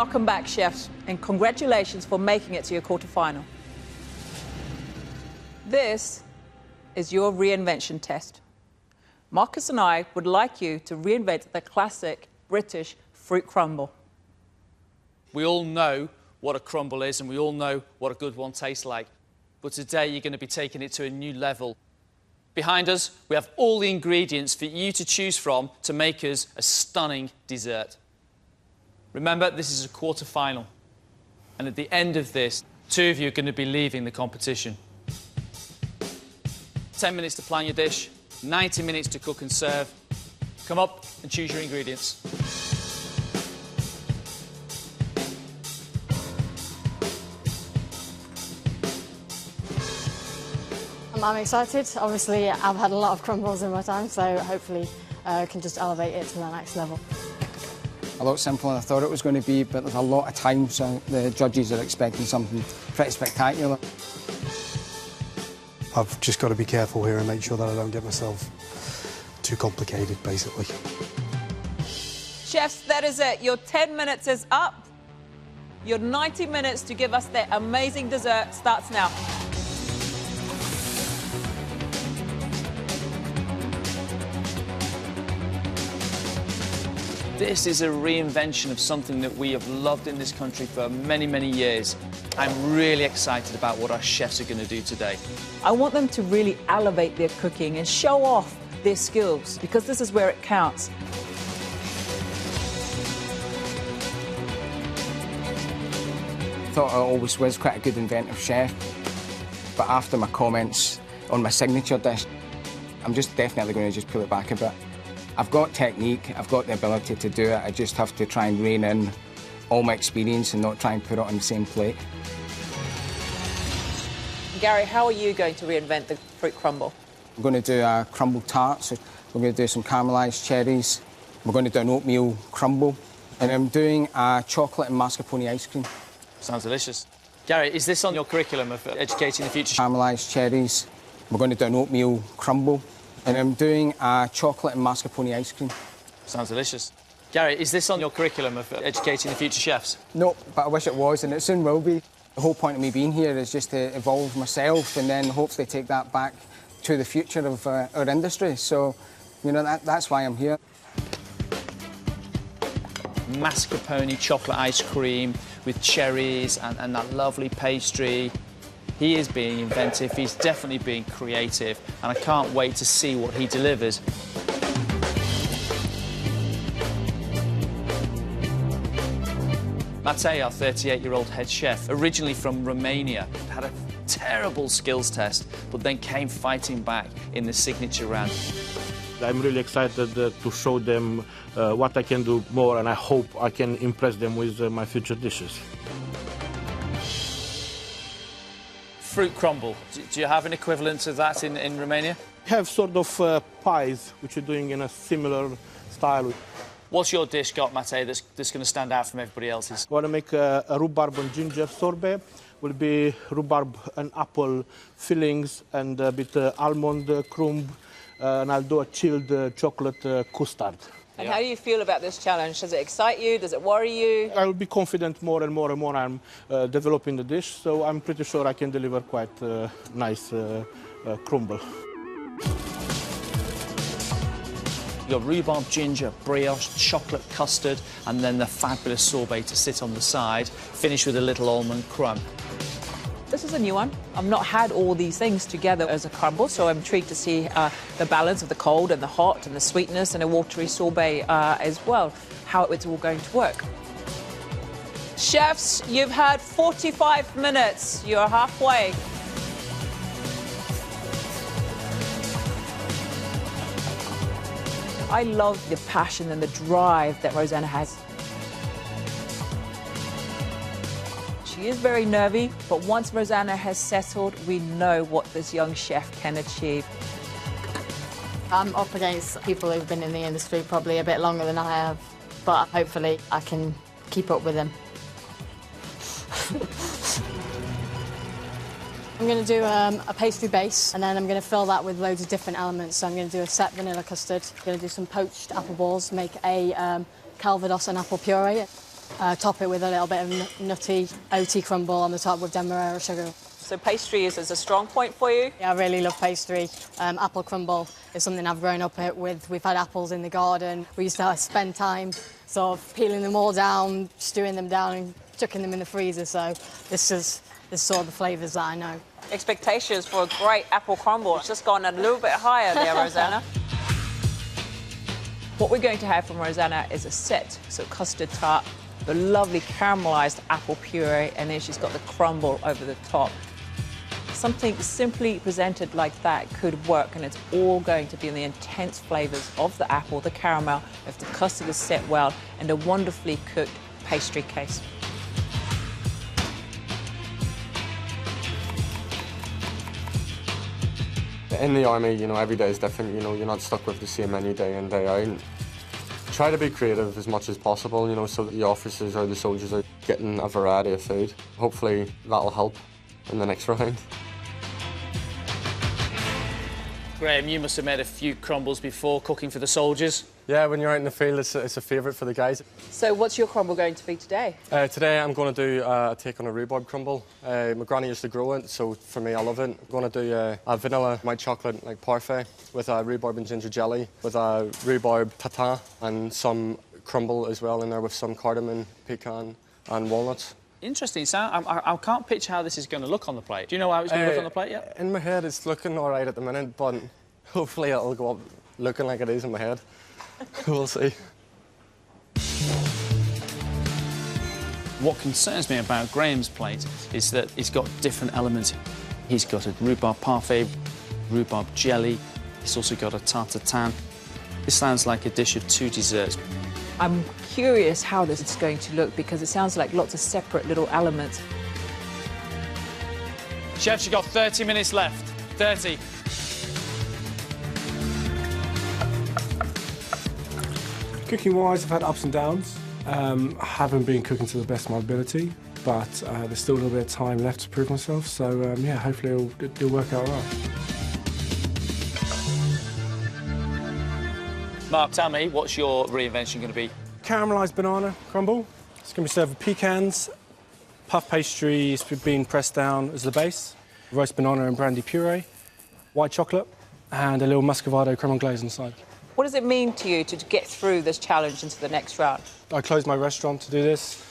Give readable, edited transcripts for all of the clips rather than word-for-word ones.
Welcome back, chefs, and congratulations for making it to your quarterfinal. This is your reinvention test. Marcus and I would like you to reinvent the classic British fruit crumble. We all know what a crumble is and we all know what a good one tastes like. But today you're going to be taking it to a new level. Behind us, we have all the ingredients for you to choose from to make us a stunning dessert. Remember, this is a quarter-final. And at the end of this, 2 of you are going to be leaving the competition. 10 minutes to plan your dish, 90 minutes to cook and serve. Come up and choose your ingredients. I'm excited. Obviously, I've had a lot of crumbles in my time, so hopefully I can just elevate it to the next level. A lot simpler than I thought it was going to be, but there's a lot of time, so the judges are expecting something pretty spectacular. I've just got to be careful here and make sure that I don't get myself too complicated, basically. Chefs, that is it. Your 10 minutes is up. Your 90 minutes to give us that amazing dessert starts now. This is a reinvention of something that we have loved in this country for many, many years. I'm really excited about what our chefs are going to do today. I want them to really elevate their cooking and show off their skills, because this is where it counts. I thought I always was quite a good inventive chef, but after my comments on my signature dish, I'm just definitely going to just pull it back a bit. I've got technique, I've got the ability to do it, I just have to try and rein in all my experience and not try and put it on the same plate. Gary, how are you going to reinvent the fruit crumble? I'm going to do a crumble tart, so we're going to do some caramelised cherries. We're going to do an oatmeal crumble, and I'm doing a chocolate and mascarpone ice cream. Sounds delicious. Gary, is this on your curriculum of educating the future? Caramelised cherries. We're going to do an oatmeal crumble, and I'm doing a chocolate and mascarpone ice cream. Sounds delicious. Gary, is this on your curriculum of educating the future chefs? No, but I wish it was, and it soon will be. The whole point of me being here is just to evolve myself and then hopefully take that back to the future of our industry. So, you know, that's why I'm here. Mascarpone chocolate ice cream with cherries and that lovely pastry. He is being inventive, he's definitely being creative, and I can't wait to see what he delivers. Matei, our 38-year-old head chef, originally from Romania, had a terrible skills test, but then came fighting back in the signature round. I'm really excited to show them what I can do more, and I hope I can impress them with my future dishes. Fruit crumble, do you have an equivalent of that in Romania? We have sort of pies, which we're doing in a similar style. What's your dish got, Matei, that's going to stand out from everybody else's? I want to make a rhubarb and ginger sorbet. Will be rhubarb and apple fillings and a bit almond crumb, and I'll do a chilled chocolate custard. And how do you feel about this challenge? Does it excite you? Does it worry you? I will be confident more and more and more I'm developing the dish, so I'm pretty sure I can deliver quite nice crumble. Your rhubarb ginger brioche, chocolate custard, and then the fabulous sorbet to sit on the side, finish with a little almond crumb. This is a new one. I've not had all these things together as a crumble, so I'm intrigued to see the balance of the cold and the hot and the sweetness and a watery sorbet as well, how it's all going to work. Chefs, you've had 45 minutes. You're halfway. I love the passion and the drive that Rosanna has. She is very nervy, but once Rosanna has settled, we know what this young chef can achieve. I'm up against people who've been in the industry probably a bit longer than I have, but hopefully I can keep up with them. I'm going to do a pastry base, and then I'm going to fill that with loads of different elements. So I'm going to do a set vanilla custard, I'm going to do some poached apple balls, make a Calvados and apple puree. Top it with a little bit of nutty oaty crumble on the top with demerara sugar. So pastry is a strong point for you? Yeah, I really love pastry. Apple crumble is something I've grown up with. We've had apples in the garden. We used to spend time sort of peeling them all down, stewing them down and chucking them in the freezer. So this is sort of the flavours that I know. Expectations for a great apple crumble. It's just gone a little bit higher there, Rosanna. What we're going to have from Rosanna is a set, so custard tart, the lovely caramelised apple puree, and then she's got the crumble over the top. Something simply presented like that could work, and it's all going to be in the intense flavours of the apple, the caramel, if the custard is set well, and a wonderfully cooked pastry case. In the army, you know, every day is different. You know, you're not stuck with the same menu day in, day out. Try to be creative as much as possible, you know, so that the officers or the soldiers are getting a variety of food. Hopefully that'll help in the next round. Graham, you must have made a few crumbles before cooking for the soldiers. Yeah, when you're out in the field, it's a favourite for the guys. So what's your crumble going to be today? Today I'm going to do a take on a rhubarb crumble. My granny used to grow it, so for me I love it. I'm going to do a vanilla white chocolate like parfait with a rhubarb and ginger jelly, with a rhubarb tatin and some crumble as well in there with some cardamom, pecan and walnuts. Interesting. So I can't picture how this is going to look on the plate. Do you know how it's going to look on the plate yet? In my head it's looking all right at the minute, but hopefully it'll go up looking like it is in my head. We'll see. What concerns me about Graham's plate is that it's got different elements. He's got a rhubarb parfait, rhubarb jelly. He's also got a tarte tatin. This sounds like a dish of 2 desserts. I'm curious how this is going to look because it sounds like lots of separate little elements. Chefs, you've got 30 minutes left. 30. Cooking-wise, I've had ups and downs. I haven't been cooking to the best of my ability, but there's still a little bit of time left to prove myself. So yeah, hopefully it'll work out right. Mark, tell me, what's your reinvention going to be? Caramelised banana crumble. It's going to be served with pecans, puff pastry being pressed down as the base, roast banana and brandy puree, white chocolate, and a little muscovado creme anglaise inside. What does it mean to you to get through this challenge into the next round? I closed my restaurant to do this.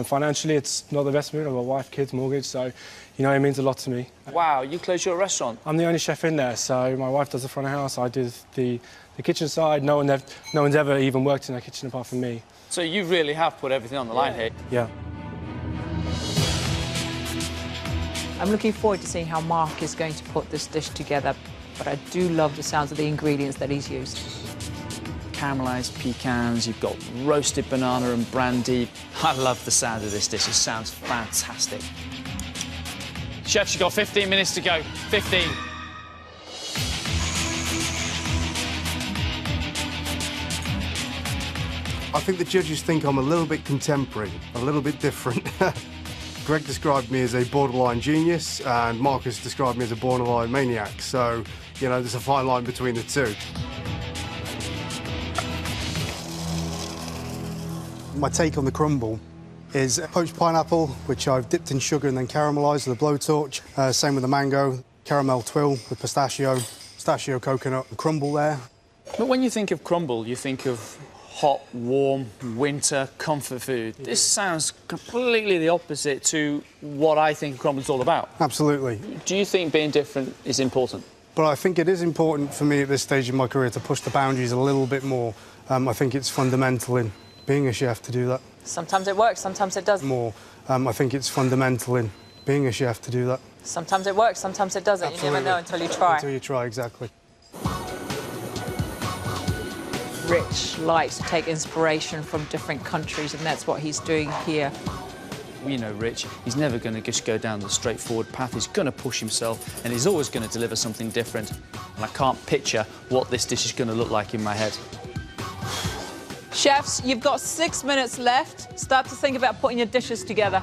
Financially, it's not the best move. I've got a wife, kids, mortgage, so, you know, it means a lot to me. Wow, you closed your restaurant? I'm the only chef in there, so my wife does the front of house, I do the kitchen side. No one's ever even worked in a kitchen apart from me. So you really have put everything on the line here? Yeah. I'm looking forward to seeing how Mark is going to put this dish together, but I do love the sounds of the ingredients that he's used. Caramelised pecans, you've got roasted banana and brandy. I love the sound of this dish, it sounds fantastic. Chefs, you've got 15 minutes to go. 15. I think the judges think I'm a little bit contemporary, a little bit different. Greg described me as a borderline genius, and Marcus described me as a borderline maniac. So, you know, there's a fine line between the two. My take on the crumble is poached pineapple, which I've dipped in sugar and then caramelised with a blowtorch. Same with the mango, caramel twill with pistachio coconut and crumble there. But when you think of crumble, you think of hot, warm, winter, comfort food. This sounds completely the opposite to what I think crumble's all about. Absolutely. Do you think being different is important? But I think it is important for me at this stage in my career to push the boundaries a little bit more. I think it's fundamental in being a chef to do that. Sometimes it works, sometimes it doesn't. More. I think it's fundamental in being a chef to do that. Sometimes it works, sometimes it doesn't. Absolutely. You never know until you try. Until you try, exactly. Rich likes to take inspiration from different countries, and that's what he's doing here. You know, Rich, he's never going to just go down the straightforward path. He's going to push himself, and he's always going to deliver something different. And I can't picture what this dish is going to look like in my head. Chefs, you've got 6 minutes left. Start to think about putting your dishes together.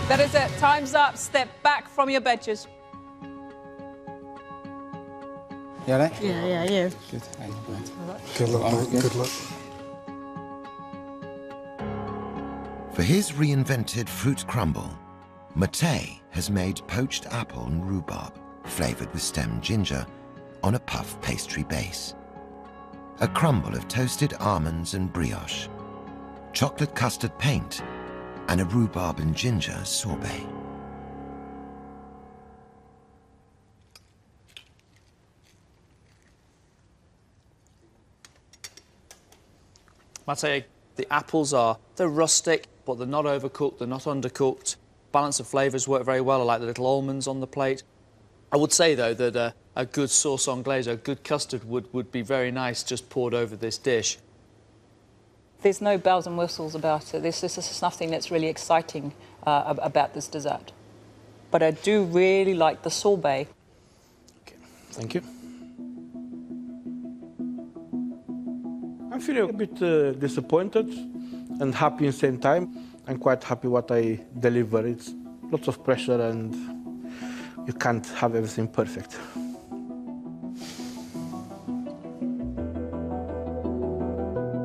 That is it. Time's up. Step back from your benches. You all right? Yeah, you. Good. Aye, not bad. Good luck, mate. Good luck. For his reinvented fruit crumble, Matej has made poached apple and rhubarb, flavoured with stemmed ginger, on a puff pastry base. A crumble of toasted almonds and brioche, chocolate custard paint, and a rhubarb and ginger sorbet. Matej, the apples they're rustic, but they're not overcooked, they're not undercooked. Balance of flavours work very well. I like the little almonds on the plate. I would say, though, that a good sauce anglaise, a good custard would be very nice just poured over this dish. There's no bells and whistles about it. This is nothing that's really exciting about this dessert. But I do really like the sorbet. Okay. Thank you. I'm feeling a bit disappointed and happy at the same time. I'm quite happy what I deliver. It's lots of pressure and you can't have everything perfect.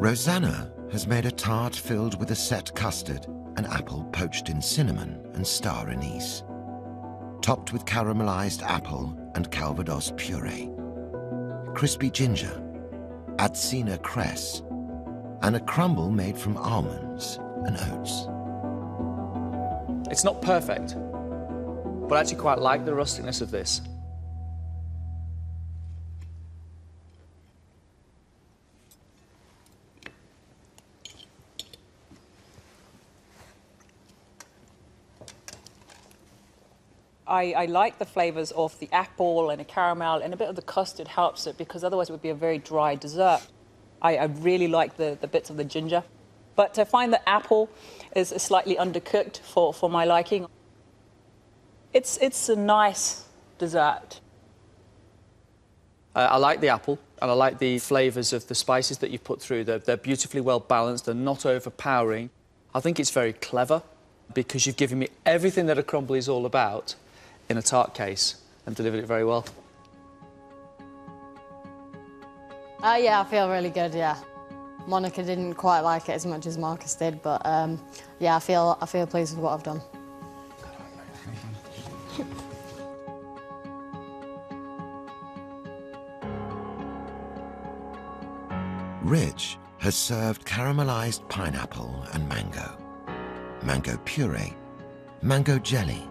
Rosanna has made a tart filled with a set custard, an apple poached in cinnamon and star anise, topped with caramelized apple and calvados puree, crispy ginger, atsina cress, and a crumble made from almonds and oats. It's not perfect, but I actually quite like the rusticness of this. I like the flavours of the apple and the caramel, and a bit of the custard helps it because otherwise it would be a very dry dessert. I really like the bits of the ginger. But I find the apple is slightly undercooked for my liking. It's a nice dessert. I like the apple, and I like the flavours of the spices that you've put through. They're beautifully well balanced, they're not overpowering. I think it's very clever because you've given me everything that a crumble is all about in a tart case and delivered it very well. Yeah, I feel really good, yeah. Monica didn't quite like it as much as Marcus did, but yeah, I feel pleased with what I've done. Rich has served caramelized pineapple and mango puree, mango jelly,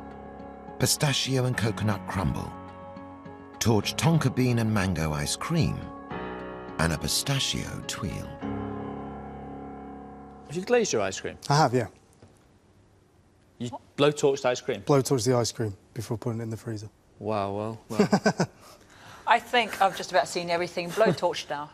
pistachio and coconut crumble, torched tonka bean and mango ice cream, and a pistachio tuile. Have you glazed your ice cream? I have, yeah. You blow-torched ice cream? Blow-torched the ice cream before putting it in the freezer. Wow, well. I think I've just about seen everything blowtorched now.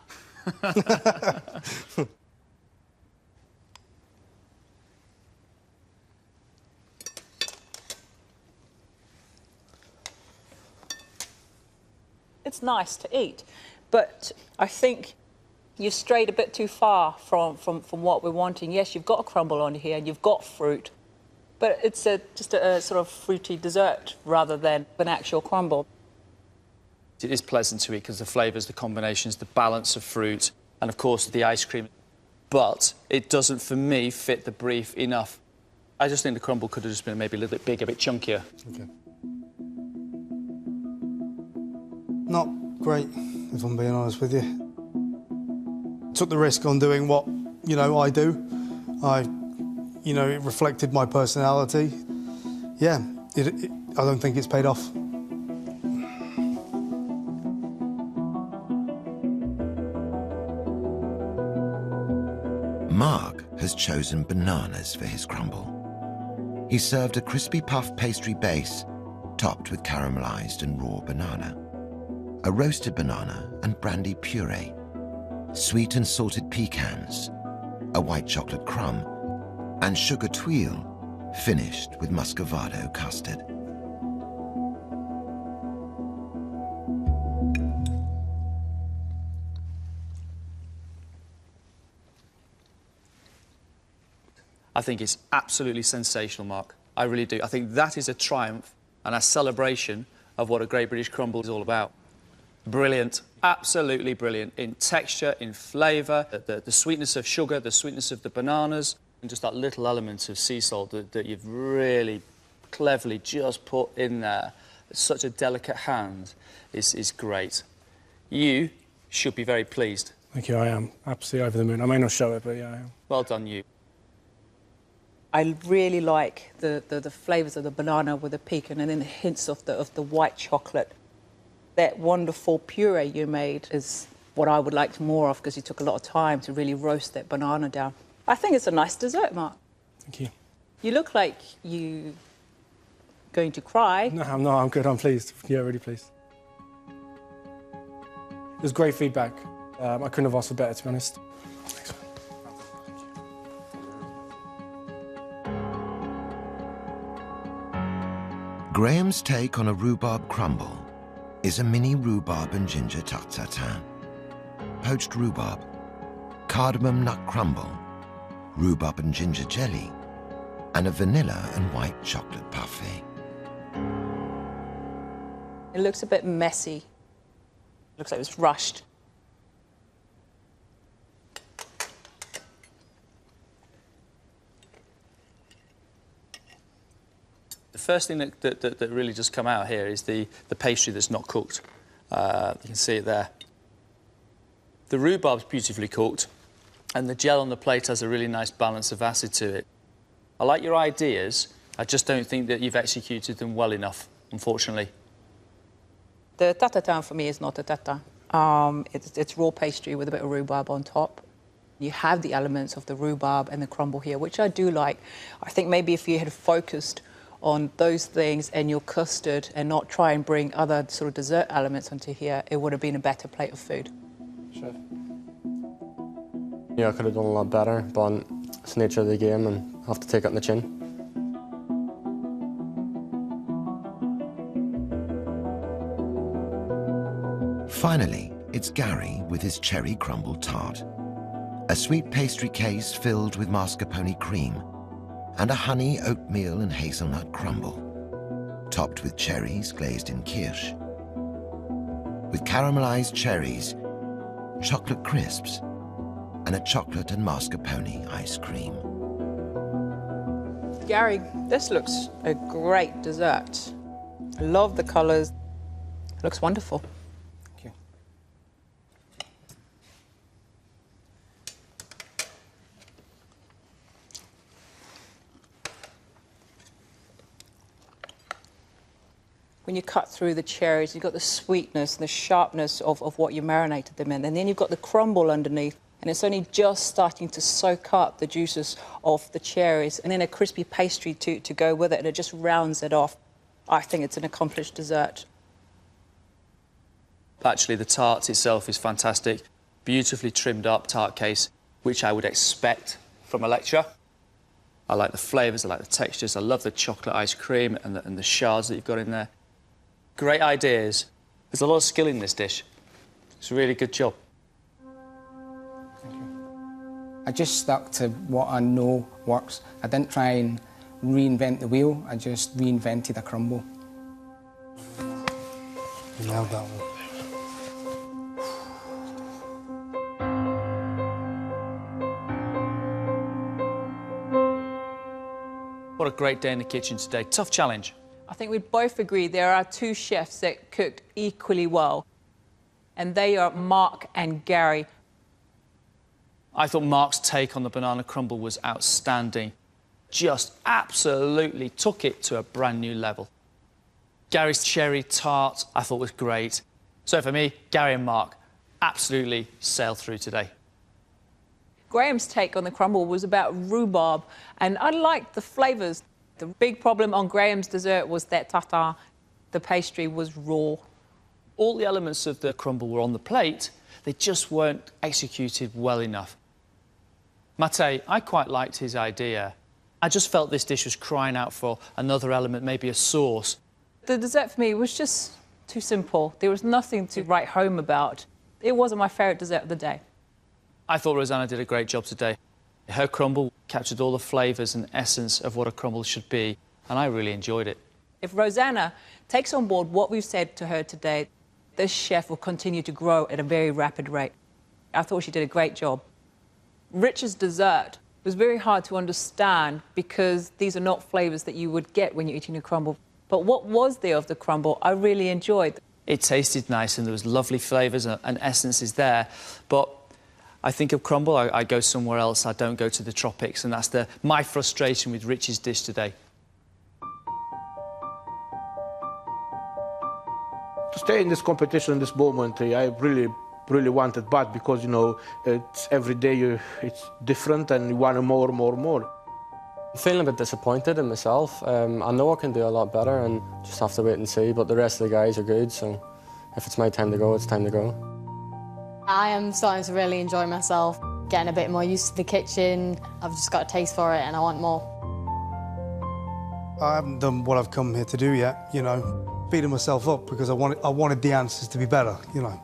It's nice to eat, but I think you've strayed a bit too far from what we're wanting. Yes, you've got a crumble on here and you've got fruit, but it's just a sort of fruity dessert rather than an actual crumble. It is pleasant to eat because the flavours, the combinations, the balance of fruit, and of course the ice cream. But it doesn't, for me, fit the brief enough. I just think the crumble could have just been maybe a little bit bigger, a bit chunkier. Okay. Not great, if I'm being honest with you. Took the risk on doing what, I do. It reflected my personality. Yeah, I don't think it's paid off. Mark has chosen bananas for his crumble. He served a crispy puff pastry base topped with caramelized and raw banana, a roasted banana and brandy puree, sweet and salted pecans, a white chocolate crumb, and sugar tuile, finished with muscovado custard. I think it's absolutely sensational, Mark. I really do. I think that is a triumph and a celebration of what a Great British crumble is all about. Brilliant, absolutely brilliant in texture, in flavour, the sweetness of sugar, the sweetness of the bananas, and just that little element of sea salt that you've really cleverly just put in there. Such a delicate hand is great. You should be very pleased. Thank you, I am. Absolutely over the moon. I may not show it, but yeah, I am. Well done, you. I really like the flavours of the banana with the pecan and then the hints of the white chocolate. That wonderful puree you made is what I would like more of because you took a lot of time to really roast that banana down. I think it's a nice dessert, Mark. Thank you. You look like you going to cry. No, I'm not. I'm good. I'm pleased. Yeah, really pleased. It was great feedback. I couldn't have asked for better, to be honest. Thanks, man. Graham's take on a rhubarb crumble is a mini rhubarb and ginger tarte tatin, poached rhubarb, cardamom nut crumble, rhubarb and ginger jelly, and a vanilla and white chocolate parfait. It looks a bit messy. Looks like it was rushed. The first thing that really does come out here is the pastry that's not cooked. You can see it there. The rhubarb's beautifully cooked, and the gel on the plate has a really nice balance of acid to it. I like your ideas, I just don't think that you've executed them well enough, unfortunately. The tarte-tatin for me is not a tarte. It's raw pastry with a bit of rhubarb on top. You have the elements of the rhubarb and the crumble here, which I do like. I think maybe if you had focused on those things and your custard and not try and bring other sort of dessert elements onto here, it would have been a better plate of food. Chef. Yeah, I could have done a lot better, but it's the nature of the game and I have to take it on the chin. Finally, it's Gary with his cherry crumble tart, a sweet pastry case filled with mascarpone cream, and a honey, oatmeal and hazelnut crumble, topped with cherries glazed in kirsch, with caramelized cherries, chocolate crisps, and a chocolate and mascarpone ice cream. Gary, this looks a great dessert. I love the colours. It looks wonderful. Thank you. When you cut through the cherries, you've got the sweetness and the sharpness of what you marinated them in. And then you've got the crumble underneath, and it's only just starting to soak up the juices of the cherries, and then a crispy pastry to go with it, and it just rounds it off. I think it's an accomplished dessert. Actually, the tart itself is fantastic. Beautifully trimmed up tart case, which I would expect from a lecture. I like the flavours, I like the textures, I love the chocolate ice cream and the shards that you've got in there. Great ideas. There's a lot of skill in this dish. It's a really good job. Thank you. I just stuck to what I know works. I didn't try and reinvent the wheel, I just reinvented a crumble. You nailed that one. What a great day in the kitchen today. Tough challenge. I think we both agree there are two chefs that cooked equally well, and they are Mark and Gary. I thought Mark's take on the banana crumble was outstanding. Just absolutely took it to a brand new level. Gary's cherry tart I thought was great. So for me, Gary and Mark absolutely sailed through today. Graham's take on the crumble was about rhubarb, and I liked the flavours. The big problem on Graham's dessert was that tartare. The pastry was raw. All the elements of the crumble were on the plate, they just weren't executed well enough. Mate, I quite liked his idea. I just felt this dish was crying out for another element, maybe a sauce. The dessert for me was just too simple. There was nothing to write home about. It wasn't my favourite dessert of the day. I thought Rosanna did a great job today. Her crumble captured all the flavours and essence of what a crumble should be. and I really enjoyed it. If Rosanna takes on board what we've said to her today, this chef will continue to grow at a very rapid rate. I thought she did a great job. Rich's dessert was very hard to understand because these are not flavours that you would get when you're eating a crumble. But what was there of the crumble, I really enjoyed. It tasted nice and there was lovely flavours and essences there. But I think of crumble, I go somewhere else. I don't go to the tropics, and that's my frustration with Rich's dish today. To stay in this competition, in this moment, I really wanted, but because, you know, it's every day it's different and you want more. I'm feeling a bit disappointed in myself. I know I can do a lot better and just have to wait and see, but the rest of the guys are good, so if it's my time to go, it's time to go. I am starting to really enjoy myself, getting a bit more used to the kitchen. I've just got a taste for it and I want more. I haven't done what I've come here to do yet, you know, beating myself up because I wanted the answers to be better, you know.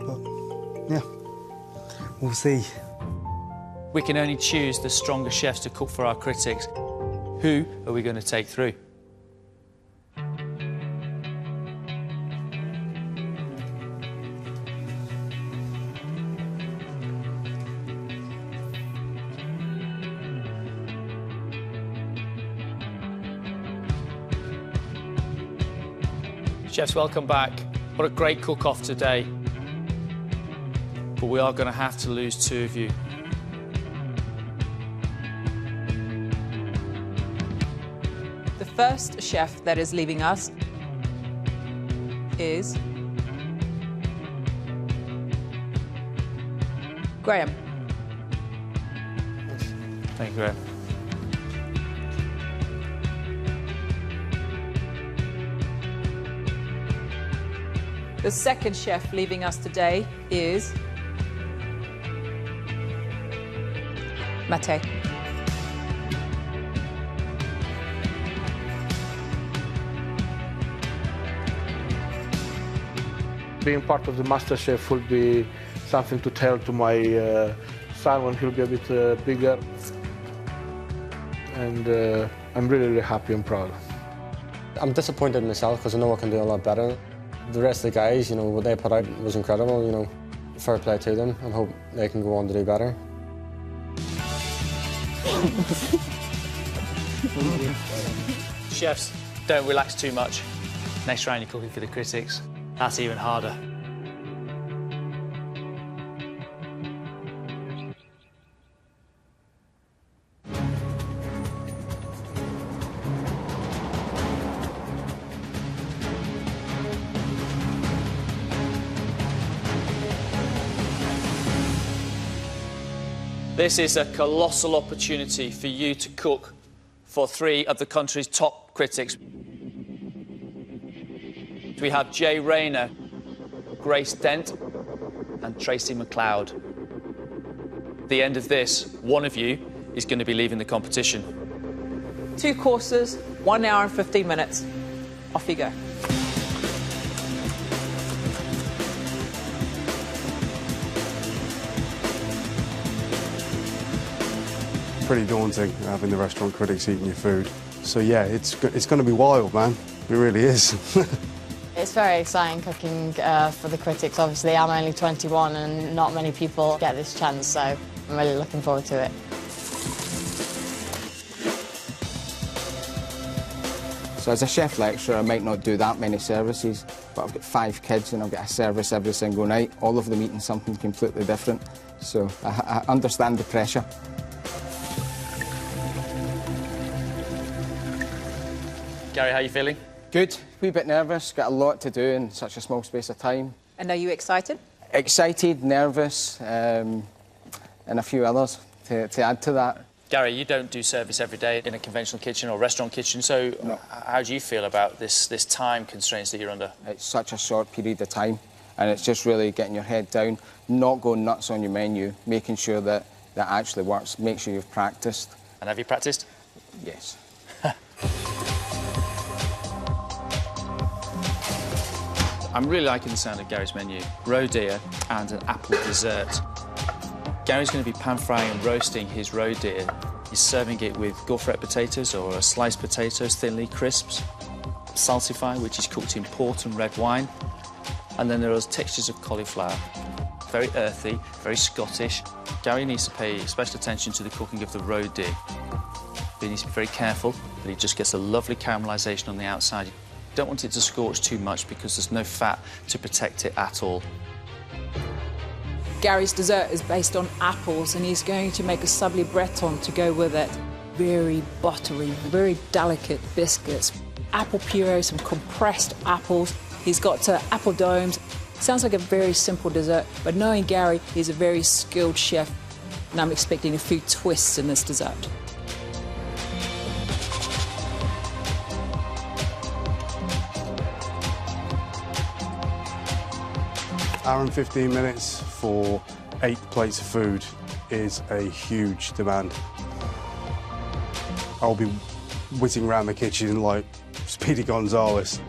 But, yeah, we'll see. We can only choose the stronger chefs to cook for our critics. Who are we going to take through? Chefs, welcome back. What a great cook-off today. But we are going to have to lose two of you. The first chef that is leaving us is Graham. Thank you, Graham. The second chef leaving us today is Mate. Being part of the MasterChef will be something to tell to my son when he'll be a bit bigger. And I'm really happy and proud. I'm disappointed in myself because I know I can do a lot better. The rest of the guys, you know, what they put out was incredible, you know. Fair play to them and hope they can go on to do better. Chefs, don't relax too much. Next round you're cooking for the critics. That's even harder. This is a colossal opportunity for you to cook for three of the country's top critics. We have Jay Rayner, Grace Dent and Tracy McLeod. At the end of this, one of you is going to be leaving the competition. 2 courses, 1 hour and 15 minutes. Off you go. Pretty daunting having the restaurant critics eating your food. So yeah, it's going to be wild, man. It really is. It's very exciting cooking for the critics. Obviously, I'm only 21 and not many people get this chance, so I'm really looking forward to it. So as a chef lecturer, I might not do that many services, but I've got 5 kids and I've got a service every single night, all of them eating something completely different. So I understand the pressure. Gary, how are you feeling? Good. A wee bit nervous, got a lot to do in such a small space of time. And are you excited? Excited, nervous, and a few others to add to that. Gary, you don't do service every day in a conventional kitchen or restaurant kitchen, so no. How do you feel about this time constraints that you're under? It's such a short period of time, and it's just really getting your head down, not going nuts on your menu, making sure that that actually works, make sure you've practiced. And have you practiced? Yes. I'm really liking the sound of Gary's menu. Roe deer and an apple dessert. Gary's going to be pan-frying and roasting his roe deer. He's serving it with gaufrette potatoes or sliced potatoes, thinly crisps, salsify, which is cooked in port and red wine, and then there are textures of cauliflower. Very earthy, very Scottish. Gary needs to pay special attention to the cooking of the roe deer. He needs to be very careful that he just gets a lovely caramelisation on the outside. You don't want it to scorch too much because there's no fat to protect it at all. Gary's dessert is based on apples, and he's going to make a sablé breton to go with it. Very buttery, very delicate biscuits. Apple puree, some compressed apples. He's got apple domes. Sounds like a very simple dessert, but knowing Gary, he's a very skilled chef, and I'm expecting a few twists in this dessert. Hour and 15 minutes for 8 plates of food is a huge demand. I'll be whizzing around the kitchen like Speedy Gonzales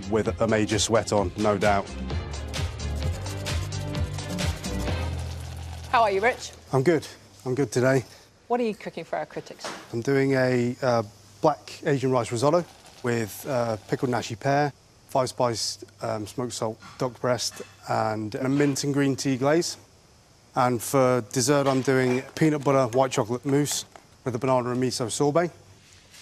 with a major sweat on, no doubt. How are you, Rich? I'm good today. What are you cooking for our critics? I'm doing a black Asian rice risotto with pickled nashi pear, 5-spiced smoked salt duck breast and a mint and green tea glaze. And for dessert, I'm doing peanut butter white chocolate mousse with a banana and miso sorbet.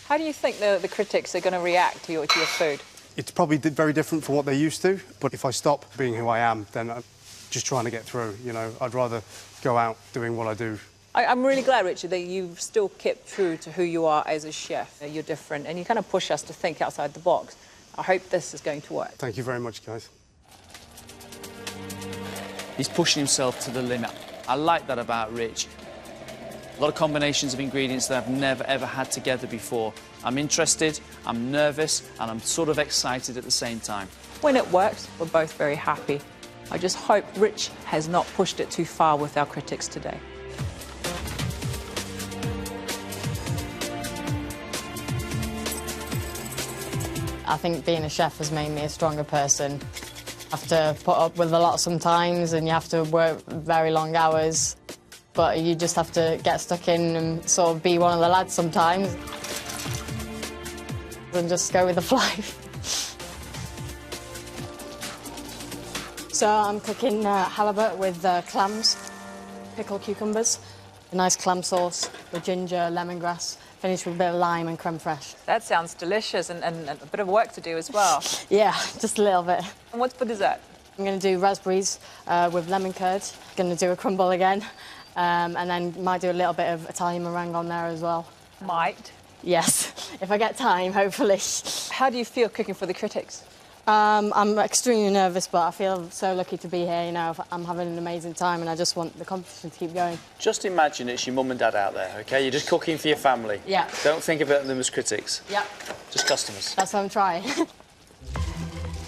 How do you think the critics are going to react to your food? It's probably very different from what they're used to, but if I stop being who I am, then I'm just trying to get through, you know. I'd rather go out doing what I do. I'm really glad, Richard, that you've still kept true to who you are as a chef. You're different, and you kind of push us to think outside the box. I hope this is going to work. Thank you very much, guys. He's pushing himself to the limit. I like that about Rich. A lot of combinations of ingredients that I've never, ever had together before. I'm interested, I'm nervous, and I'm sort of excited at the same time. When it works, we're both very happy. I just hope Rich has not pushed it too far with our critics today. I think being a chef has made me a stronger person. I have to put up with a lot sometimes, and you have to work very long hours. But you just have to get stuck in and sort of be one of the lads sometimes. And just go with the flow. So I'm cooking halibut with clams, pickled cucumbers, a nice clam sauce with ginger, lemongrass, finished with a bit of lime and creme fraiche. That sounds delicious, and a bit of work to do as well. Yeah, just a little bit. And what's for dessert? I'm going to do raspberries with lemon curd. Going to do a crumble again. And then might do a little bit of Italian meringue on there as well. Might? Yes, if I get time, hopefully. How do you feel cooking for the critics? I'm extremely nervous, but I feel so lucky to be here. You know, I'm having an amazing time, and I just want the competition to keep going. Just imagine it's your mum and dad out there, OK? You're just cooking for your family. Yeah. Don't think about them as critics. Yeah. Just customers. That's what I'm trying.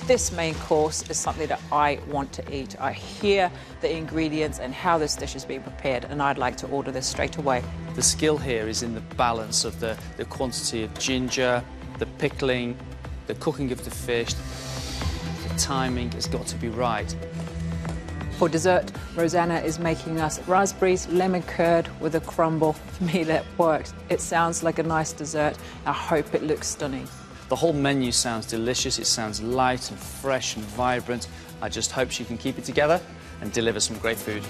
This main course is something that I want to eat. I hear the ingredients and how this dish is being prepared, and I'd like to order this straight away. The skill here is in the balance of the quantity of ginger, the pickling, the cooking of the fish. The timing has got to be right. For dessert, Rosanna is making us raspberries, lemon curd with a crumble. For me, that works. It sounds like a nice dessert. I hope it looks stunning. The whole menu sounds delicious. It sounds light and fresh and vibrant. I just hope she can keep it together and deliver some great food.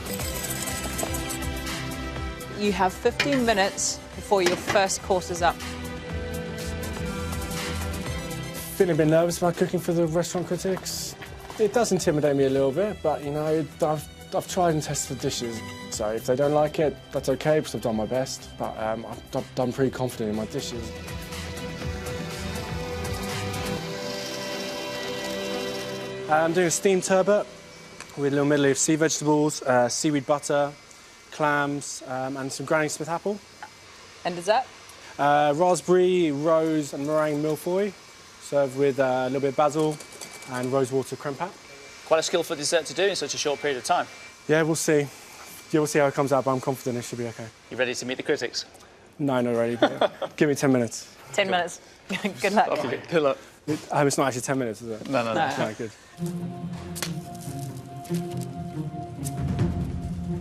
You have 15 minutes before your first course is up. Feeling a bit nervous about cooking for the restaurant critics. It does intimidate me a little bit, but, you know, I've tried and tested the dishes. So if they don't like it, that's OK, because I've done my best. But I've done pretty confident in my dishes. I'm doing a steamed turbot with a little medley of sea vegetables, seaweed butter, clams, and some Granny Smith apple. And dessert? Raspberry, rose and meringue millefeuille, served with a little bit of basil and rosewater creme pat. Quite a skillful dessert to do in such a short period of time. Yeah, we'll see. Yeah, we'll see how it comes out, but I'm confident it should be OK. You ready to meet the critics? No, not ready, but give me 10 minutes. 10 minutes. Good luck. Okay, good luck. It's not actually 10 minutes, is it? No. No, good.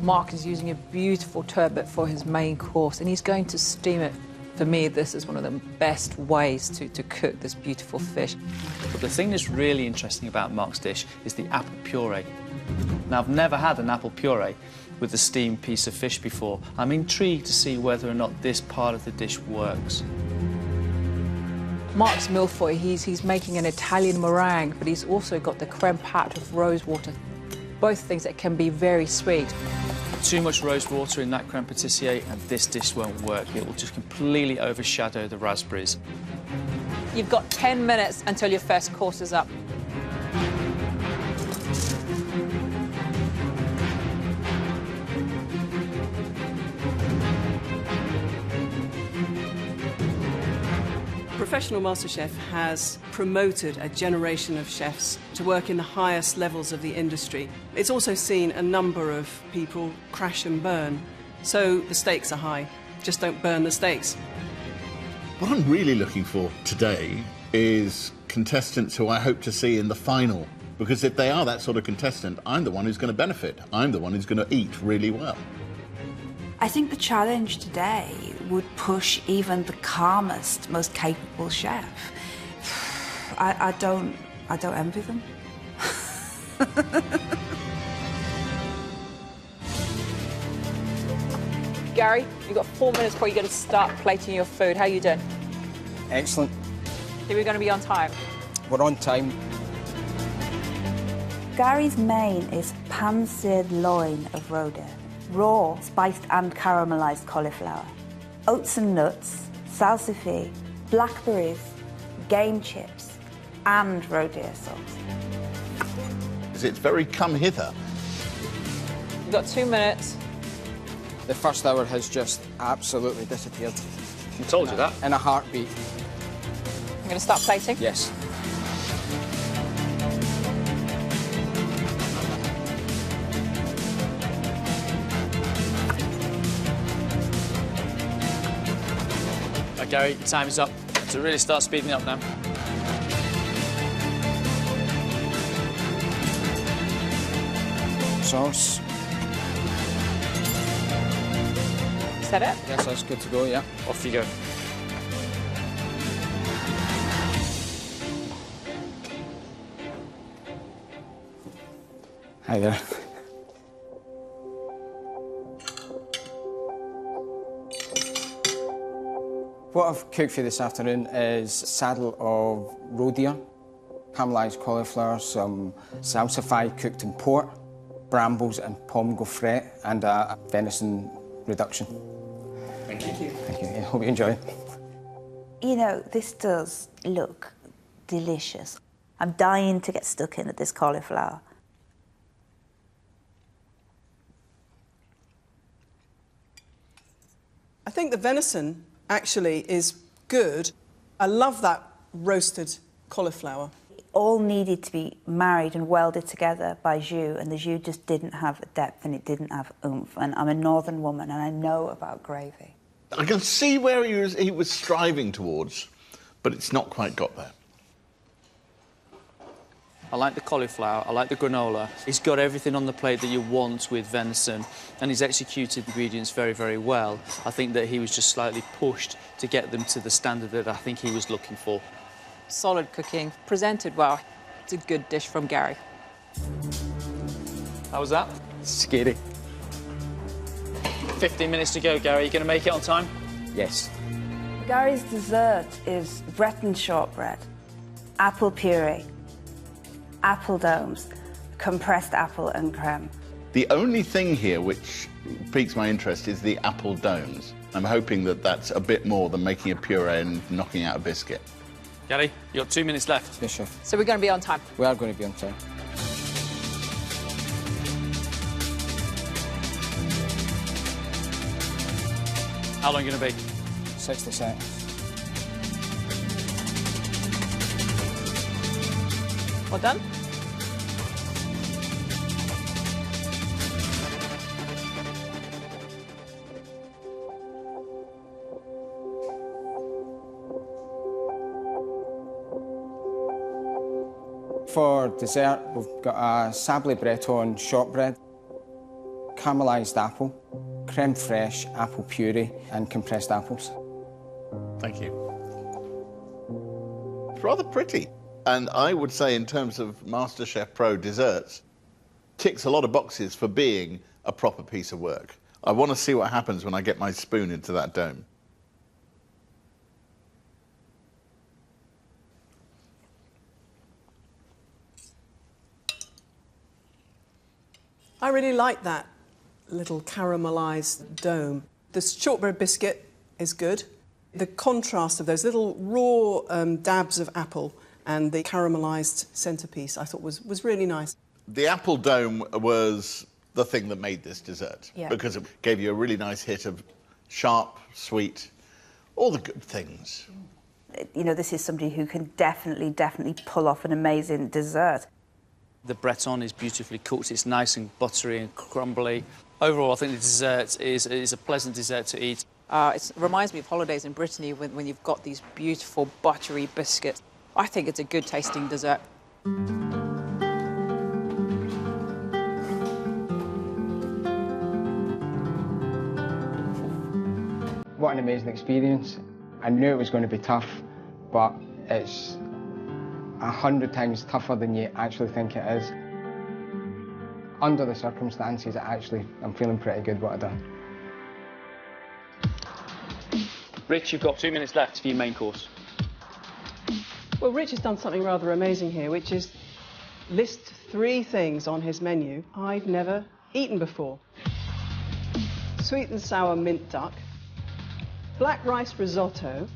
Mark is using a beautiful turbot for his main course, and he's going to steam it. For me, this is one of the best ways to cook this beautiful fish. But the thing that's really interesting about Mark's dish is the apple puree. Now, I've never had an apple puree with a steamed piece of fish before. I'm intrigued to see whether or not this part of the dish works. Mark's milfoil, he's making an Italian meringue, but he's also got the creme pat of rosewater. Both things that can be very sweet. Too much rosewater in that creme patissier and this dish won't work. It will just completely overshadow the raspberries. You've got 10 minutes until your first course is up. Professional MasterChef has promoted a generation of chefs to work in the highest levels of the industry. It's also seen a number of people crash and burn, so the stakes are high. Just don't burn the stakes. What I'm really looking for today is contestants who I hope to see in the final, because if they are that sort of contestant, I'm the one who's going to benefit. I'm the one who's going to eat really well. I think the challenge today would push even the calmest, most capable chef. I don't envy them. Gary, you've got 4 minutes before you're going to start plating your food. How are you doing? Excellent. Are we going to be on time? We're on time. Gary's main is pan-seared loin of roe deer, raw, spiced and caramelised cauliflower, oats and nuts, salsify, blackberries, game chips and roe deer sauce. It's very come hither. You've got 2 minutes. The first hour has just absolutely disappeared. I told you that. In a heartbeat. I'm going to start plating? Yes. Gary, your time is up. So really start speeding it up now. Sauce. Is that it? Yes, that's good to go, yeah. Off you go. Hi there. What I've cooked for you this afternoon is a saddle of roe deer, caramelised cauliflower, some salsify cooked in port, brambles and pomme gaufrette, and a venison reduction. Thank you. Thank you. I hope you enjoy it. You know, this does look delicious. I'm dying to get stuck in at this cauliflower. I think the venison actually is good. I love that roasted cauliflower. It all needed to be married and welded together by jus, and the jus just didn't have depth and it didn't have oomph. And I'm a northern woman and I know about gravy. I can see where he was striving towards, but it's not quite got there. I like the cauliflower, I like the granola. He's got everything on the plate that you want with venison, and he's executed the ingredients very, very well. I think that he was just slightly pushed to get them to the standard that I think he was looking for. Solid cooking, presented well. It's a good dish from Gary. How was that? Scary. 15 minutes to go, Gary. You going to make it on time? Yes. Gary's dessert is Breton shortbread, apple puree, apple domes, compressed apple and creme. The only thing here which piques my interest is the apple domes. I'm hoping that that's a bit more than making a puree and knocking out a biscuit. Gary, you've got 2 minutes left. Yes, chef. So we're going to be on time. We are going to be on time. How long are you going to be? 60 seconds. Well done. For dessert, we've got a Sablé Breton shortbread, caramelised apple, creme fraiche, apple puree and compressed apples. Thank you. It's rather pretty. And I would say in terms of MasterChef Pro desserts, ticks a lot of boxes for being a proper piece of work. I want to see what happens when I get my spoon into that dome. I really like that little caramelised dome. The shortbread biscuit is good. The contrast of those little raw dabs of apple and the caramelised centrepiece I thought was really nice. The apple dome was the thing that made this dessert, because it gave you a really nice hit of sharp, sweet, all the good things. You know, this is somebody who can definitely pull off an amazing dessert. The Breton is beautifully cooked. It's nice and buttery and crumbly. Overall, I think the dessert is a pleasant dessert to eat. It reminds me of holidays in Brittany when you've got these beautiful buttery biscuits. I think it's a good tasting dessert. What an amazing experience. I knew it was going to be tough, but it's 100 times tougher than you actually think it is. Under the circumstances, I'm feeling pretty good what I've done. Rich, you've got 2 minutes left for your main course. Well, Rich has done something rather amazing here, which is list 3 things on his menu I've never eaten before. Sweet and sour mint duck, black rice risotto,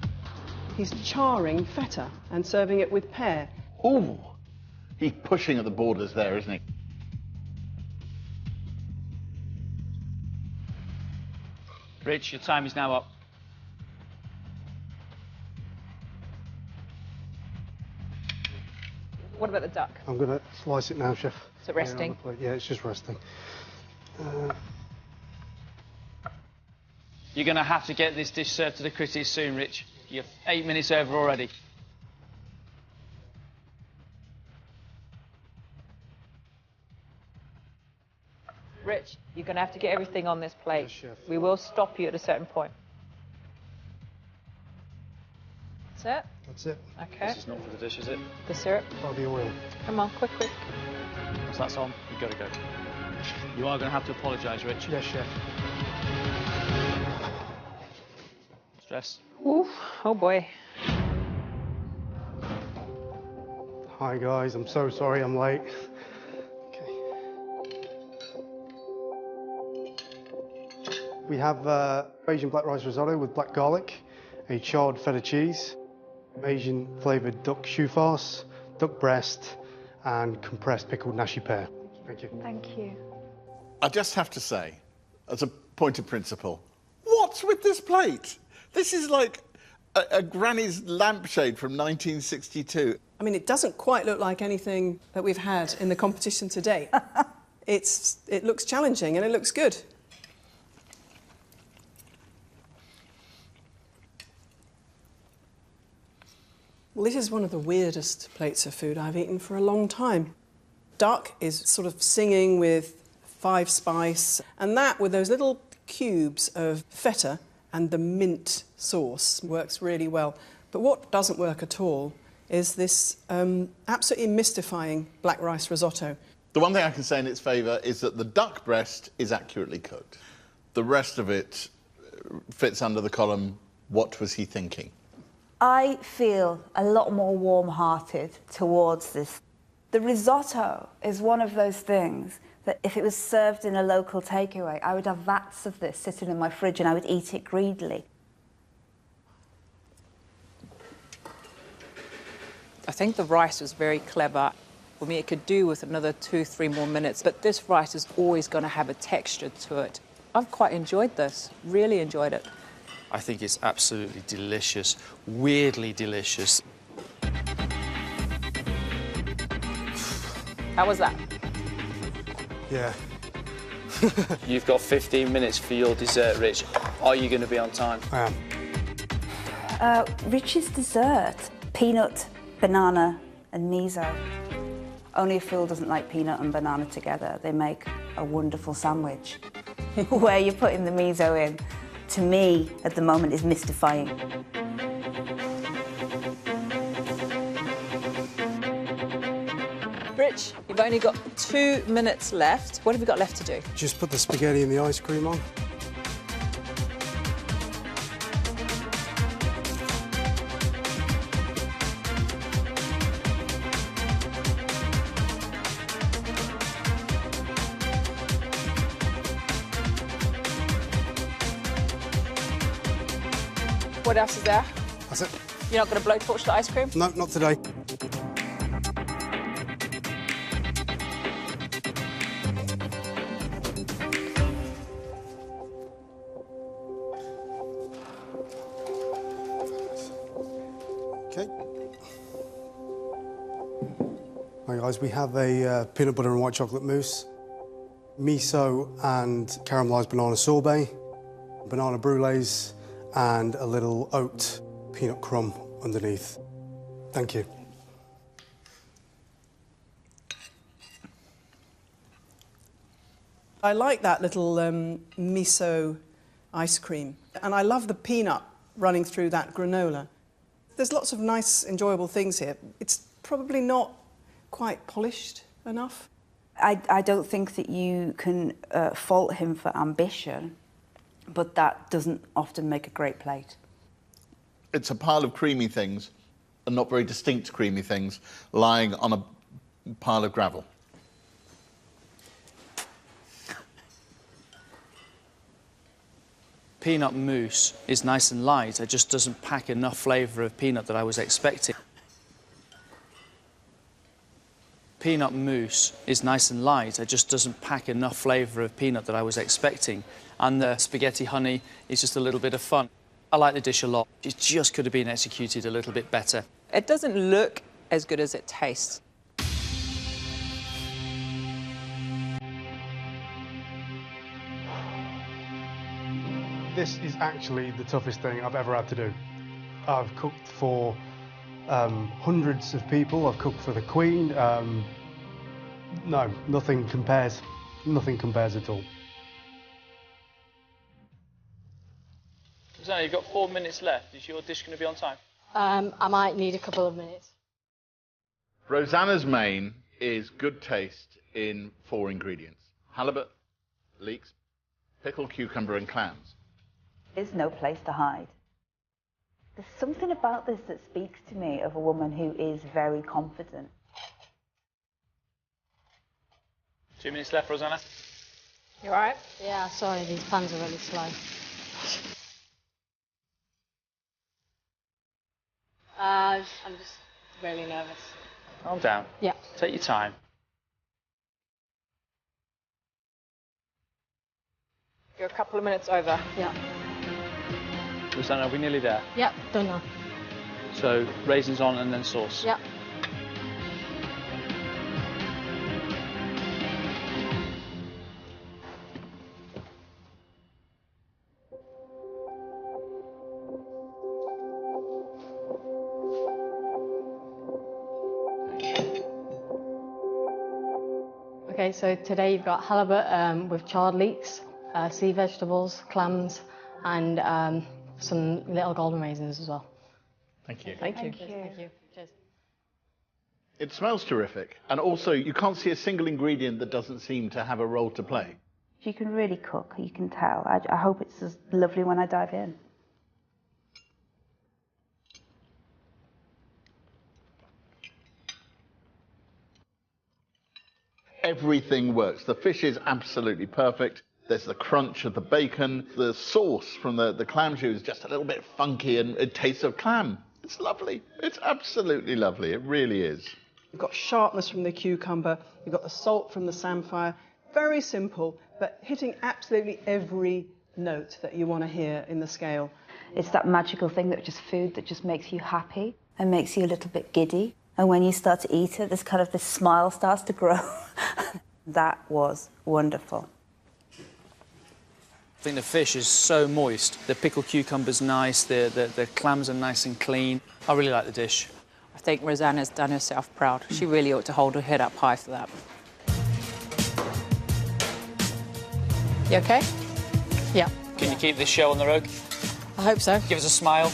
he's charring feta and serving it with pear. Ooh, he's pushing at the borders there, isn't he? Rich, your time is now up. What about the duck? I'm going to slice it now, Chef. Is it resting? Yeah, it's just resting. You're going to have to get this dish served to the critics soon, Rich. You're 8 minutes over already. Rich, you're going to have to get everything on this plate. Yes, Chef. We will stop you at a certain point. That's it? That's it. Okay. This is not for the dish, is it? The syrup. Oh, the oil. Come on, quick. Once that's on, you've got to go. You are going to have to apologise, Rich. Yes, Chef. Stress. Ooh, oh boy. Hi, guys. I'm so sorry I'm late. We have Asian black rice risotto with black garlic, a charred feta cheese, Asian flavoured duck choux farce, duck breast, and compressed pickled nashi pear. Thank you. Thank you. I just have to say, as a point of principle, what's with this plate? This is like a granny's lampshade from 1962. I mean, it doesn't quite look like anything that we've had in the competition to date. It looks challenging and it looks good. Well, this is one of the weirdest plates of food I've eaten for a long time. Duck is sort of singing with 5 spice, and that with those little cubes of feta and the mint sauce works really well. But what doesn't work at all is this absolutely mystifying black rice risotto. The one thing I can say in its favour is that the duck breast is accurately cooked. The rest of it fits under the column, what was he thinking? I feel a lot more warm-hearted towards this. The risotto is one of those things that if it was served in a local takeaway, I would have vats of this sitting in my fridge and I would eat it greedily. I think the rice was very clever. For me, it could do with another 2-3 more minutes, but this rice is always going to have a texture to it. I've quite enjoyed this, really enjoyed it. I think it's absolutely delicious, weirdly delicious. How was that? Yeah. You've got 15 minutes for your dessert, Rich. Are you going to be on time? I am. Rich's dessert, peanut, banana and miso. Only a fool doesn't like peanut and banana together. They make a wonderful sandwich. where you're putting the miso in, to me, at the moment, is mystifying. Rich, you've only got 2 minutes left. What have you got left to do? Just put the spaghetti and the ice cream on. What else is there? That's it. You're not going to blowtorch the ice cream? No, not today. Okay. Hi guys, we have a peanut butter and white chocolate mousse, miso and caramelised banana sorbet, banana brulees, and a little oat peanut crumb underneath. Thank you. I like that little miso ice cream, and I love the peanut running through that granola. There's lots of nice, enjoyable things here. It's probably not quite polished enough. I don't think that you can fault him for ambition, but that doesn't often make a great plate. It's a pile of creamy things, and not very distinct creamy things, lying on a pile of gravel. Peanut mousse is nice and light. It just doesn't pack enough flavour of peanut that I was expecting. Peanut mousse is nice and light. It just doesn't pack enough flavour of peanut that I was expecting. And the spaghetti honey is just a little bit of fun. I like the dish a lot. It just could have been executed a little bit better. It doesn't look as good as it tastes. This is actually the toughest thing I've ever had to do. I've cooked for hundreds of people. I've cooked for the Queen. No, nothing compares. Nothing compares at all. Rosanna, you've got 4 minutes left. Is your dish going to be on time? I might need a couple of minutes. Rosanna's main is good taste in 4 ingredients: halibut, leeks, pickled cucumber and clams. There's no place to hide. There's something about this that speaks to me of a woman who is very confident. 2 minutes left, Rosanna. You all right? Yeah, sorry, these pans are really slow. I'm just really nervous. Calm down. Yeah. Take your time. You're a couple of minutes over. Yeah. Rosanna, are we nearly there? Yeah, done now. So, raisins on and then sauce. Yeah. Okay, so today you've got halibut with charred leeks, sea vegetables, clams, and some little golden raisins as well. Thank you. Thank you. Thank you. Cheers. It smells terrific, and also you can't see a single ingredient that doesn't seem to have a role to play. She can really cook, you can tell. I hope it's as lovely when I dive in. Everything works. The fish is absolutely perfect. There's the crunch of the bacon. The sauce from the clam jus is just a little bit funky and it tastes of clam. It's lovely. It's absolutely lovely. It really is. You've got sharpness from the cucumber, you've got the salt from the samphire. Very simple, but hitting absolutely every note that you want to hear in the scale. It's that magical thing that just food that just makes you happy and makes you a little bit giddy. And when you start to eat it, this smile starts to grow. That was wonderful. I think the fish is so moist. The pickled cucumber's nice, the clams are nice and clean. I really like the dish. I think Rosanna's done herself proud. She really ought to hold her head up high for that. You okay? Yeah. Can you keep this show on the road? I hope so. Give us a smile.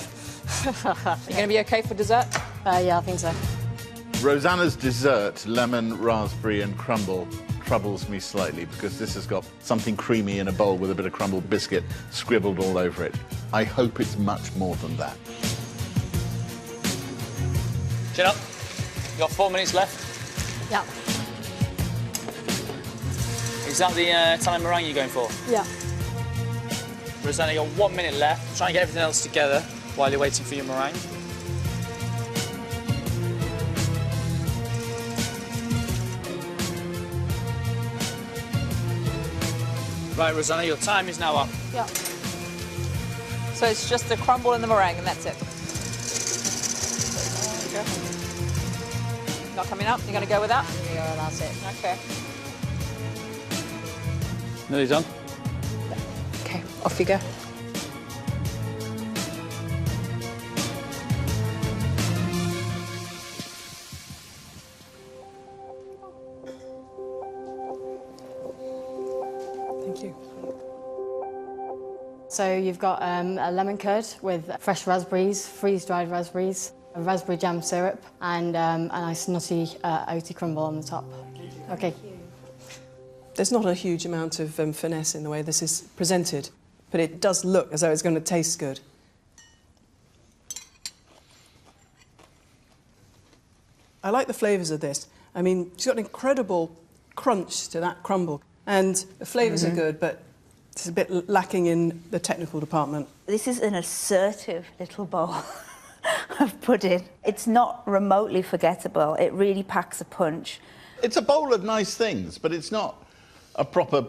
You going to be okay for dessert? Yeah, I think so. Rosanna's dessert, lemon, raspberry and crumble, troubles me slightly because this has got something creamy in a bowl with a bit of crumbled biscuit scribbled all over it. I hope it's much more than that. Chin up. You've got 4 minutes left. Yeah. Is that the Italian meringue you're going for? Yeah. Rosanna, you've got 1 minute left. Try and get everything else together while you're waiting for your meringue. Right, Rosanna, your time is now up. Yeah. So it's just the crumble and the meringue, and that's it. Not coming up? You're going to go with that? Yeah, that's it. Okay. Nearly done. Okay, off you go. Thank you. So you've got a lemon curd with fresh raspberries, freeze-dried raspberries, a raspberry jam syrup, and a nice nutty oaty crumble on the top. Okay. There's not a huge amount of finesse in the way this is presented, but it does look as though it's going to taste good. I like the flavours of this. I mean, it's got an incredible crunch to that crumble, and the flavours are good, but it's a bit lacking in the technical department. This is an assertive little bowl of pudding. It's not remotely forgettable. It really packs a punch. It's a bowl of nice things, but it's not a proper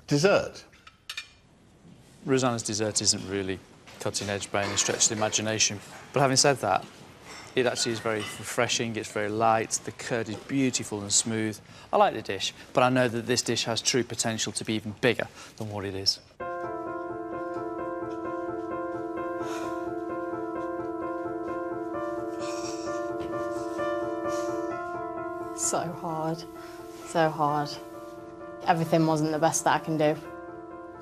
dessert. Rosanna's dessert isn't really cutting edge by any stretch of the imagination. But having said that, it actually is very refreshing, it's very light, the curd is beautiful and smooth. I like the dish, but I know that this dish has true potential to be even bigger than what it is. So hard, so hard. Everything wasn't the best that I can do.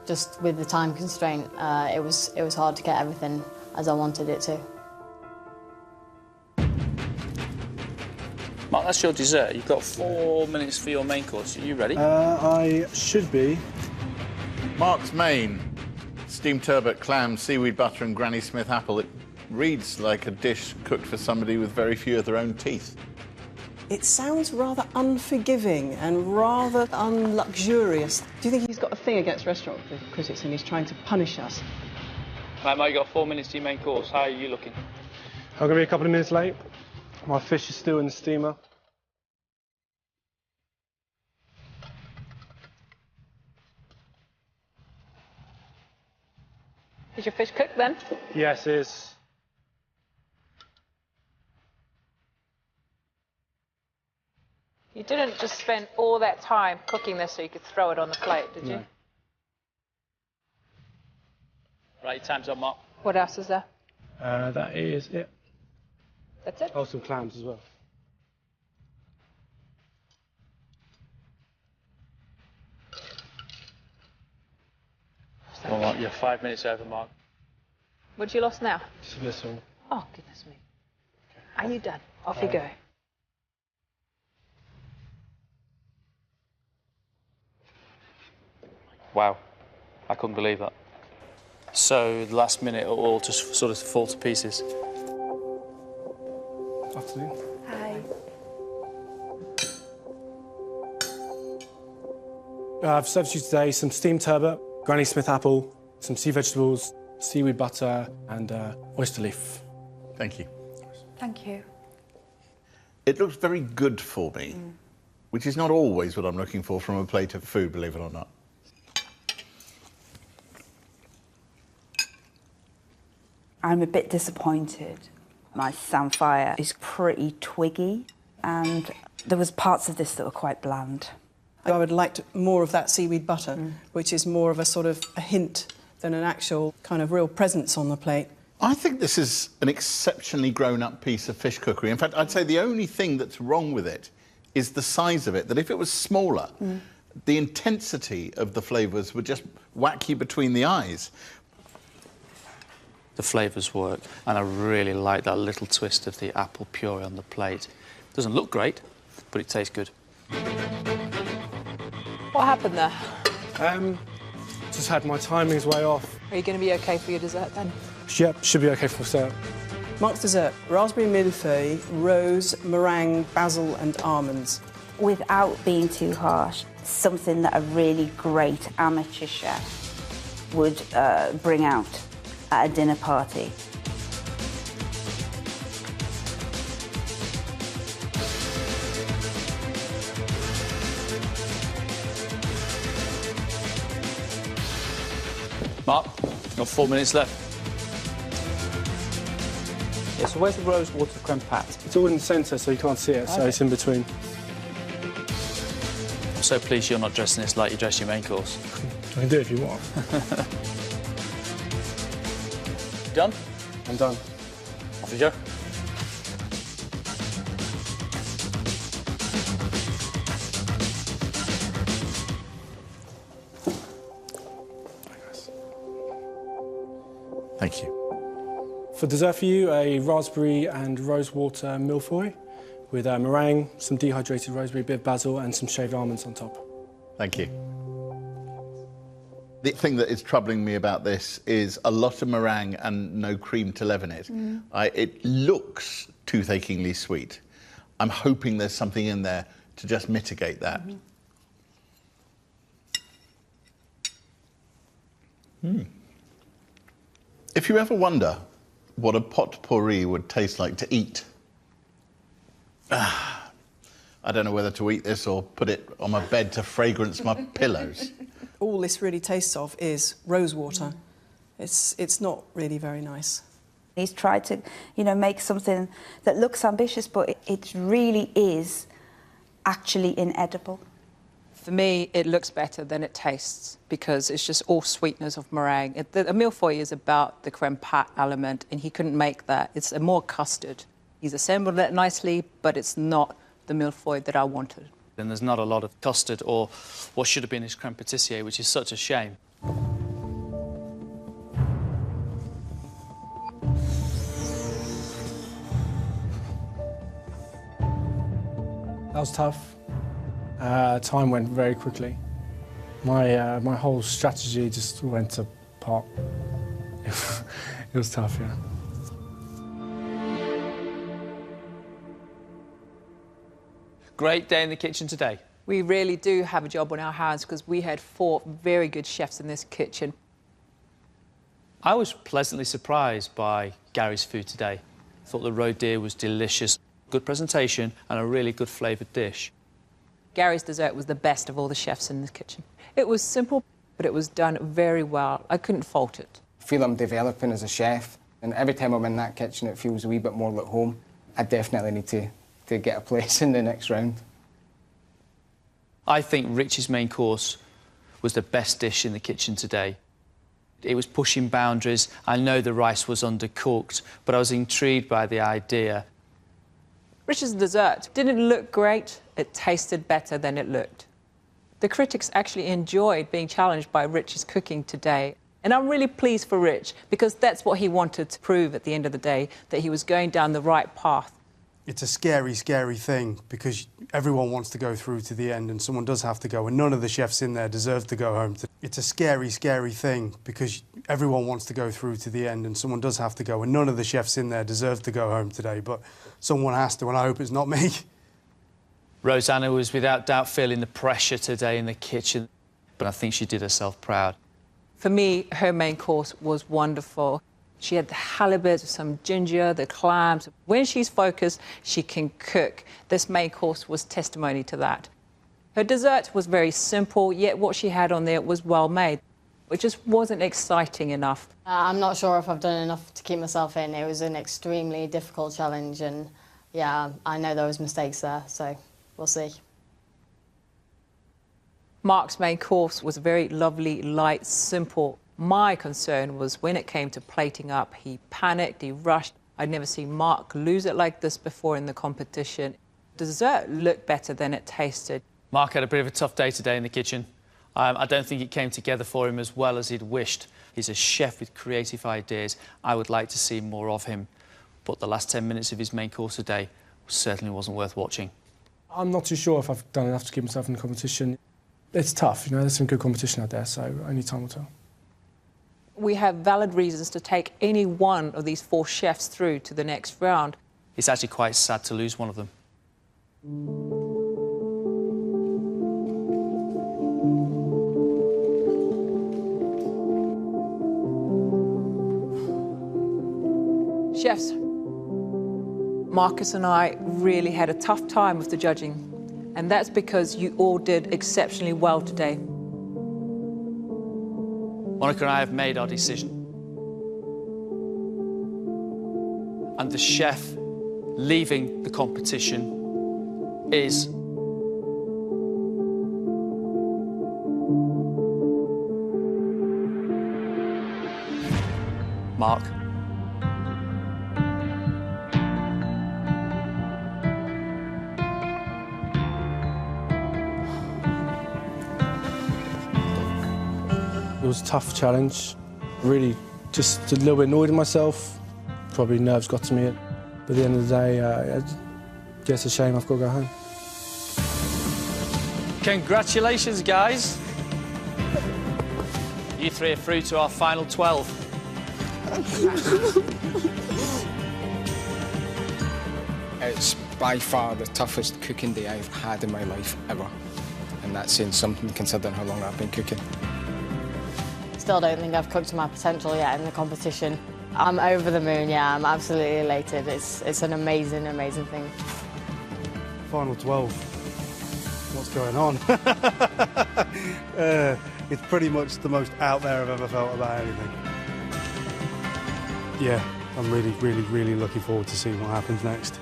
Just with the time constraint, it was hard to get everything as I wanted it to. Mark, that's your dessert. You've got 4 minutes for your main course. Are you ready? I should be. Mark's main, steamed turbot, clams, seaweed butter and Granny Smith apple. It reads like a dish cooked for somebody with very few of their own teeth. It sounds rather unforgiving and rather unluxurious. Do you think he's got a thing against restaurant critics and he's trying to punish us? Right, Mark, you've got 4 minutes to your main course. How are you looking? I'm going to be a couple of minutes late. My fish is still in the steamer. Is your fish cooked then? Yes, it is. You didn't just spend all that time cooking this so you could throw it on the plate, did you? No. Right, time's up, Mark. What else is there? That is it. That's it? Oh, some clams as well. Well, Mark, you're 5 minutes over, Mark. What you lost now? Just a little. Oh, goodness me. Are you done? Off you go. Wow, I couldn't believe that. So, the last minute, it all just sort of fall to pieces. Afternoon. Hi. I've served you today some steamed turbot, Granny Smith apple, some sea vegetables, seaweed butter and oyster leaf. Thank you. Thank you. It looks very good for me, which is not always what I'm looking for from a plate of food, believe it or not. I'm a bit disappointed. My samphire is pretty twiggy, and there was parts of this that were quite bland. I would like more of that seaweed butter, which is more of a sort of a hint than an actual kind of real presence on the plate. I think this is an exceptionally grown-up piece of fish cookery. In fact, I'd say the only thing that's wrong with it is the size of it, that if it was smaller, the intensity of the flavours would just whack you between the eyes. The flavours work, and I really like that little twist of the apple puree on the plate. Doesn't look great, but it tastes good. What happened there? Just had my timings way off. Are you going to be OK for your dessert then? Yep, should be OK for dessert. Mark's dessert, raspberry millefeuille, rose, meringue, basil and almonds. Without being too harsh, something that a really great amateur chef would bring out at a dinner party. Mark, got 4 minutes left. Yeah, so where's the rose water creme pat? It's all in the centre, so you can't see it, so it's in between. I'm so pleased you're not dressing this like you dress your main course. I can do it if you want. Done? I'm done. Off you go. Thank you. For dessert for you, a raspberry and rose water millefeuille with meringue, some dehydrated rosemary, a bit of basil and some shaved almonds on top. Thank you. The thing that is troubling me about this is a lot of meringue and no cream to leaven it. It looks tooth-achingly sweet. I'm hoping there's something in there to just mitigate that. If you ever wonder what a potpourri would taste like to eat, I don't know whether to eat this or put it on my bed to fragrance my pillows. All this really tastes of is rose water. It's not really very nice. He's tried to, make something that looks ambitious, but it really is actually inedible. For me, it looks better than it tastes because it's just all sweetness of meringue. The millefeuille is about the creme pat element, and he couldn't make that. It's a more custard. He's assembled it nicely, but it's not the millefeuille that I wanted. And there's not a lot of custard or what should have been his creme pâtissier, which is such a shame. That was tough. Time went very quickly. My whole strategy just went to pot. It was tough, yeah. Great day in the kitchen today. We really do have a job on our hands because we had 4 very good chefs in this kitchen. I was pleasantly surprised by Gary's food today. I thought the roe deer was delicious, good presentation and a really good flavoured dish. Gary's dessert was the best of all the chefs in the kitchen. It was simple, but it was done very well. I couldn't fault it. I feel I'm developing as a chef, and every time I'm in that kitchen it feels a wee bit more like home. I definitely need to get a place in the next round. I think Rich's main course was the best dish in the kitchen today. It was pushing boundaries. I know the rice was undercooked, but I was intrigued by the idea. Rich's dessert didn't look great. It tasted better than it looked. The critics actually enjoyed being challenged by Rich's cooking today. And I'm really pleased for Rich because that's what he wanted to prove at the end of the day, that he was going down the right path. It's a scary, scary thing because everyone wants to go through to the end and someone does have to go, and none of the chefs in there deserve to go home. It's a scary, scary thing because everyone wants to go through to the end and someone does have to go, and none of the chefs in there deserve to go home today, but someone has to, and I hope it's not me. Rosanna was without doubt feeling the pressure today in the kitchen, but I think she did herself proud. For me, her main course was wonderful. She had the halibut, some ginger, the clams. When she's focused, she can cook. This main course was testimony to that. Her dessert was very simple, yet what she had on there was well made. It just wasn't exciting enough. I'm not sure if I've done enough to keep myself in. It was an extremely difficult challenge, and yeah, I know there was mistakes there, so we'll see. Mark's main course was very lovely, light, simple. My concern was when it came to plating up, he panicked, he rushed. I'd never seen Mark lose it like this before in the competition. Dessert looked better than it tasted. Mark had a bit of a tough day today in the kitchen. I don't think it came together for him as well as he'd wished. He's a chef with creative ideas. I would like to see more of him. But the last 10 minutes of his main course today certainly wasn't worth watching. I'm not too sure if I've done enough to keep myself in the competition. It's tough, you know, there's some good competition out there, so only time will tell. We have valid reasons to take any one of these 4 chefs through to the next round. It's actually quite sad to lose one of them. Chefs, Marcus and I really had a tough time with the judging, and that's because you all did exceptionally well today. Monica and I have made our decision. And the chef leaving the competition is... Mark. It was a tough challenge. Really just a little bit annoyed at myself. Probably nerves got to me. But at the end of the day, it's a shame I've got to go home. Congratulations, guys. You 3 are through to our final 12. It's by far the toughest cooking day I've had in my life ever. And that's saying something considering how long I've been cooking. Still don't think I've cooked to my potential yet in the competition. I'm over the moon, yeah, I'm absolutely elated. It's an amazing, amazing thing. Final 12. What's going on? It's pretty much the most out there I've ever felt about anything. Yeah, I'm really, really, really looking forward to seeing what happens next.